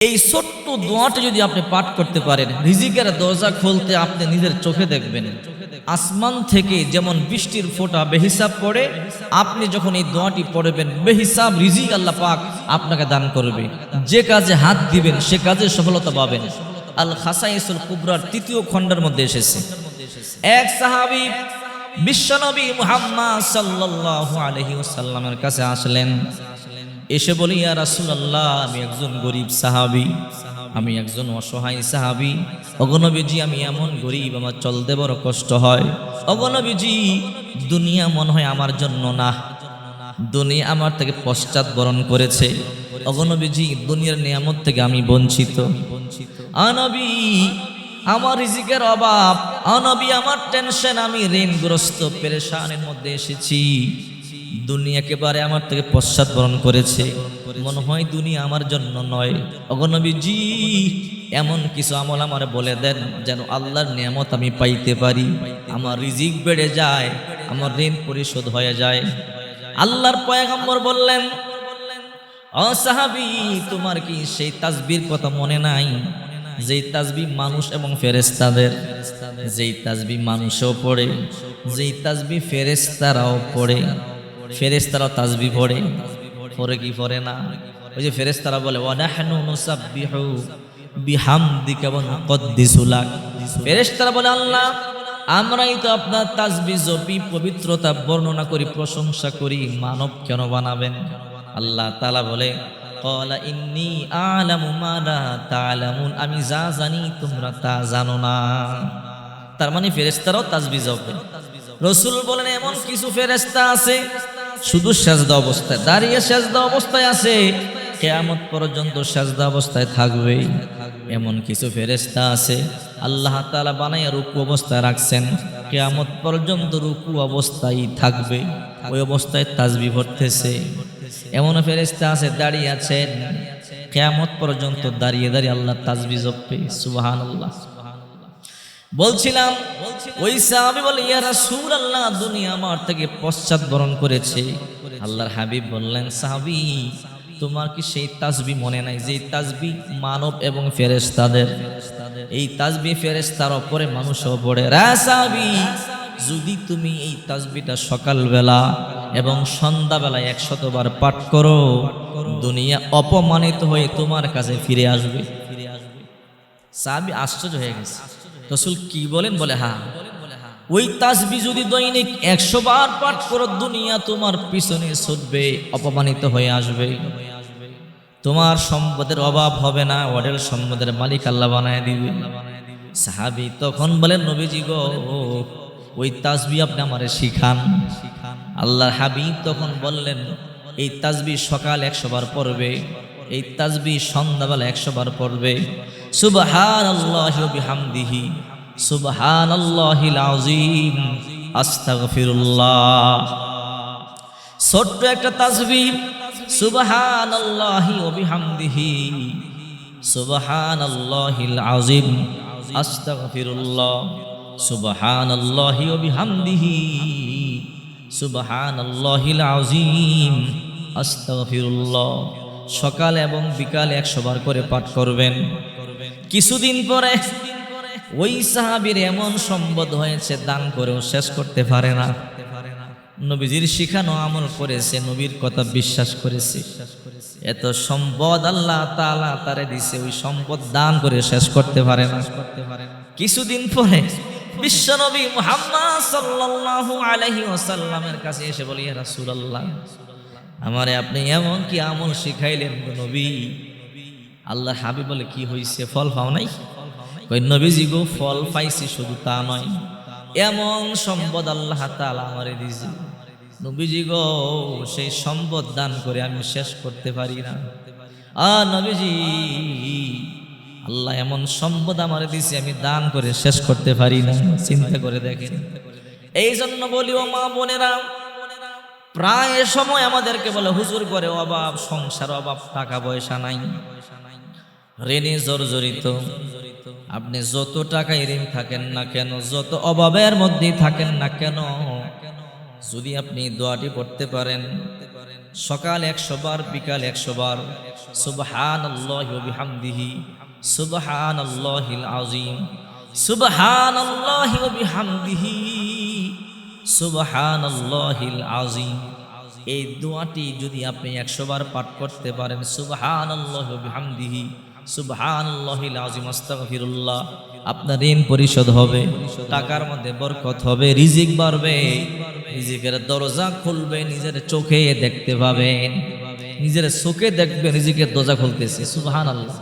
এই ছোট্ট দোয়াটা যদি আপনি পাঠ করতে পারেন, রিজিকের দরজা খুলতে আপনি নিজের চোখে দেখবেন। আসমান থেকে যেমন বৃষ্টির ফোঁটা বেহিসাব পড়ে, আপনি যখন এই দোয়াটি পড়বেন বেহিসাব রিজিক আল্লাহ পাক আপনাকে দান করবে। যে কাজে হাত দিবেন সে কাজে সফলতা পাবেন। আল খাসাইসুল কুবরার ৩য় খণ্ডের মধ্যে এসেছে, এক সাহাবী বিশ্বনবী মুহাম্মদ সাল্লাল্লাহু আলাইহি ওয়াসাল্লামের কাছে আসলেন। এসে বলি, ইয়া রাসূলুল্লাহ, আমি একজন গরিব সাহাবী, আমি একজন অসহায় সাহাবী। ওগো নবীজি, আমি এমন গরিব, আমার চলতে বড় কষ্ট হয়। ওগো নবীজি, দুনিয়া মনে হয় আমার জন্য না, দুনিয়া আমার থেকে পশ্চাৎবরণ করেছে। ওগো নবীজি, দুনিয়ার নিয়ামত থেকে আমি বঞ্চিত। নবী, আমার রিজিকের অভাব, নবী আমার টেনশন, আমি ঋণগ্রস্ত পেরেশানের মধ্যে এসেছি। দুনিয়া একেবারে আমার থেকে পশ্চাৎবরণ করেছে, মনে হয় দুনিয়া আমার জন্য নয়। ওগো নবীজি, এমন কিছু আমল আমার বলে দেন যেন আল্লাহর নিয়ামত আমি পাইতে পারি, আমার রিজিক বেড়ে যায়, আমার ঋণ পরিশোধ হয়ে যায়। আল্লাহর পয়গম্বর বললেন, ও সাহাবী, তোমার কি সেই তাসবির কথা মনে নাই যেই তাসবিহ মানুষ এবং ফেরেশতাদের, যেই তাসবিহ মানুষও পড়ে, যেই তাসবিহ ফেরেশতারাও পড়ে? ফেরেশতারাও তাসবিহ পড়ে, পড়ে কি পড়ে না? ওই যে ফেরেশতারা বলে, ওয়া নাহনু নুসাব্বিহু বিহামদিকা ওয়া নুকদ্দিসু লাক। ফেরেশতারা বলে, আল্লাহ, আমরাই তো আপনার তাসবিহ জপি, পবিত্রতা বর্ণনা করি, প্রশংসা করি, মানব কেন বানাবেন? আল্লাহ তাআলা বলে, ক্বালা ইন্নী আ'লামু মা লা তা'লামুন, আমি যা জানি তোমরা তা জানো না। তার মানে ফেরেশতারাও তাসবিহ জপে। রাসূল বলেন, এমন কিছু ফেরেশতা আছে শুধু সেজদা অবস্থায়, দাঁড়িয়ে সেজদা অবস্থায় আছে, কিয়ামত পর্যন্ত সেজদা অবস্থায় থাকবে। এমন কিছু ফেরেশতা আছে আল্লাহ তাআলা বানায়া রুকু অবস্থায় রাখছেন, কিয়ামত পর্যন্ত রুকু অবস্থায় থাকবে, ওই অবস্থায় তাসবিহ পড়তেছে। এমন ফেরেশতা আছে দাঁড়িয়ে আছেন, কিয়ামত পর্যন্ত দাঁড়িয়ে দাঁড়িয়ে আল্লাহ তাসবিহ জপে। সুবহানাল্লাহ। বলছিলাম, ওই সাহাবী বলে, ইয়া রাসূলুল্লাহ, দুনিয়া আমার থেকে পশ্চাৎবরণ করেছে। আল্লাহর হাবিব বললেন, সাহাবী, তোমার কি সেই তাসবিহ মনে নাই যে তাসবিহ মানব এবং ফেরেশতাদের? এই তাসবিহ ফেরেশতার উপরে মানুষও পড়ে। রে সাহাবী, যদি তুমি এই তাসবিহটা সকালবেলা এবং সন্ধ্যাবেলায় 100 বার পাঠ করো, দুনিয়া অপমানিত হয়ে তোমার কাছে ফিরে আসবে। সাহাবী আশ্চর্য হয়ে গেছে, রাসূল কি বলেন? বলে, হ্যাঁ, ওই তাসবিহ যদি দৈনিক 100 বার পাঠ করো, দুনিয়া তোমার পিছনে ছুটবে, অপমানিত হয়ে আসবে, তোমার সম্পদের অভাব হবে না, ওয়াডেল সম্পদের মালিক আল্লাহ বানায় দিবে। সাহাবী তখন বলেন, নবীজি গো, ওই তাসবিহ আপনি আমারে শিখান। আল্লাহর হাবিব তখন বললেন, এই তাসবিহ সকাল 100 বার পড়বে, এই তাসবিহ সন্ধ্যাবেলা 100 বার পড়বে। সুবহানাল্লাহি ওয়া বিহামদিহি, সুবহানাল্লাহিল আযীম, আস্তাগফিরুল্লাহ। ছোট্ট একটা তাসবিহ, সুবহানাল্লাহি ওয়া বিহামদিহি, সুবহানাল্লাহিল আযীম, আস্তাগফিরুল্লাহ, সুবহানাল্লাহি ওয়া বিহামদিহি, সুবহানাল্লাহিল আযীম, আস্তাগফিরুল্লাহ। সকাল এবং বিকাল 100 বার করে পাঠ করবেন। কিছুদিন পরে ওই সাহাবীর এমন সম্পদ হয়েছে, দান করেও শেষ করতে পারে না। নবীজির শিখানো আমল করেছে, নবীর কথা বিশ্বাস করেছে, এত সম্পদ আল্লাহ তাআলা তারে দিছে, ওই সম্পদ দান করে শেষ করতে পারে না। কিছুদিন পরে বিশ্বনবী মুহাম্মদ সাল্লাল্লাহু আলাইহি ওয়াসাল্লামের কাছে এসে বলি, ইয়া রাসূলুল্লাহ, আমারে আপনি এমন কি আমল শিখাইলেন গো নবী? আল্লাহর হাবিব বলে, কি হইছে, ফল পাও নাই? কই, নবীজি গো, ফল পাইছি, শুধু তা নয়, এমন সম্পদ আল্লাহ তাআলা আমারে দিয়েছে, নবীজি গো, সেই সম্পদ দান করে আমি শেষ করতে পারি না। নবীজি, আল্লাহ এমন সম্পদ আমারে দিয়েছে, আমি দান করে শেষ করতে পারি না। চিন্তা করে দেখেন। এই জন্য বলি, ও মা বোনেরা, প্রায় সময় আমাদেরকে বলে, হুজুর করে অভাব, সংসার অভাব, টাকা পয়সা নাই, ঋণে জর্জরিত। আপনি যত টাকায় ঋণ থাকেন না কেন, যত অভাবের মধ্যেই থাকেন না কেন, যদি আপনি দোয়াটি পড়তে পারেন, সকাল 100 বার, বিকাল 100 বার সুবহানাল্লাহি ওয়া বিহামদিহি সুবহানাল্লাহিল আযীম সুবহানাল্লাহি ওয়া বিহামদিহি সুবহানাল্লাহিল আযীম। এই দোয়াটি যদি আপনি 100 বার পাঠ করতে পারেন, সুবহানাল্লাহি ওয়া বিহামদিহি সুবহানাল্লাহিল আযীম আস্তাগফিরুল্লাহ, আপনার ঋণ পরিশোধ হবে, টাকার মধ্যে বরকত হবে, রিজিক বাড়বে, রিজিকের দরজা খুলবে, নিজের চোখে দেখতে পাবেন, নিজের চোখে দেখবেন রিজিকের দরজা খুলতেছে। সুবহানাল্লাহ।